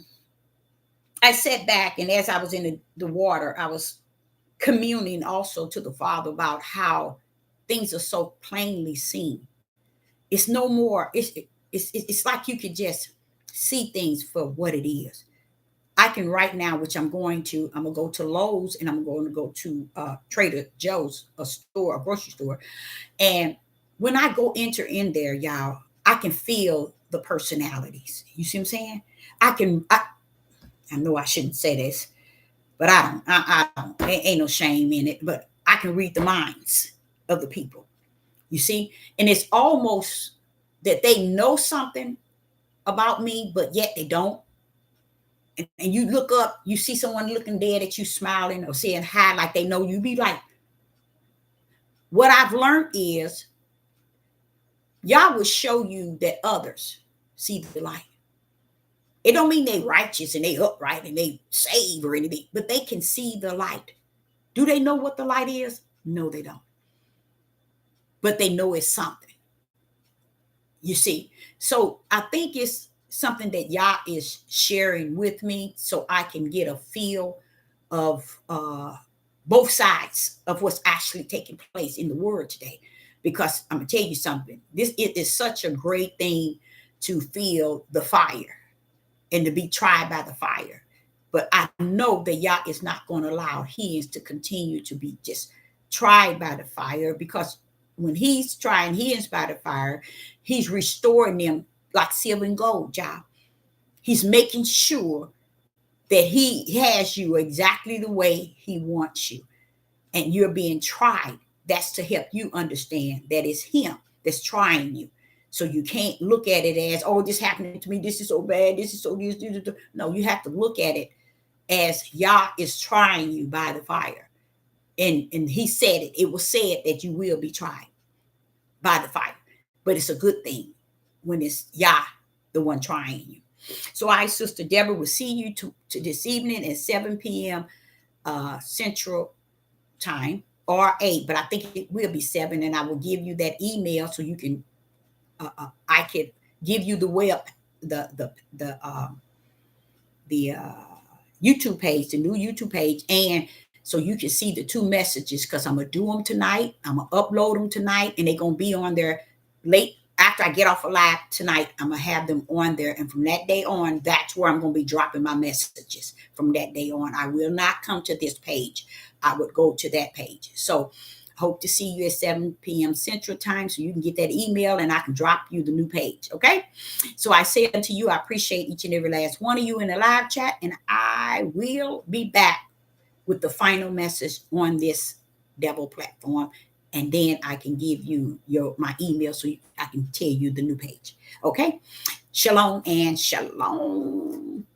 Speaker 1: sat back, and as I was in the water, I was communing also to the Father about how things are so plainly seen. It's no more. It's like you could just see things for what it is. I can right now, which I'm going to go to Lowe's and I'm going to go to Trader Joe's, a store, a grocery store. And when I go enter in there, y'all, I can feel the personalities. You see what I'm saying? I know I shouldn't say this, but I don't. I don't. Ain't no shame in it. But I can read the minds of the people. You see, and it's almost that they know something about me, but yet they don't. And you look up, you see someone looking dead at you, smiling or saying hi, like they know you. Be like, what I've learned is, Yah will show you that others see the light. It don't mean they righteous and they upright and they save or anything, but they can see the light. Do they know what the light is? No, they don't. But they know it's something. You see, so I think it's something that Yah is sharing with me so I can get a feel of both sides of what's actually taking place in the world today. Because I'm gonna tell you something, it is such a great thing to feel the fire and to be tried by the fire. But I know that Yah is not going to allow his to continue to be just tried by the fire, because when he's trying his by the fire, he's restoring them like silver and gold, Yah. He's making sure that he has you exactly the way he wants you. And you're being tried. That's to help you understand that it's him that's trying you. So you can't look at it as, oh, this happened to me. This is so bad. This is so this. No, you have to look at it as Yah is trying you by the fire. And he said it. It was said that you will be tried by the fire. But it's a good thing when it's Yah, the one trying you. So I, Sister Deborah, will see you to this evening at 7 p.m. Central Time, or 8, but I think it will be 7. And I will give you that email so you can, I could give you the YouTube page, the new YouTube page, and so you can see the 2 messages, because I'm gonna do them tonight. I'm gonna upload them tonight, and they're gonna be on there late after I get off a live tonight. I'm gonna have them on there, and from that day on, that's where I'm gonna be dropping my messages. From that day on, I will not come to this page. I would go to that page. So hope to see you at 7 p.m. Central Time so you can get that email and I can drop you the new page. Okay. So I say unto you, I appreciate each and every last one of you in the live chat, and I will be back with the final message on this devil platform. And then I can give you my email so I can tell you the new page. Okay. Shalom and shalom.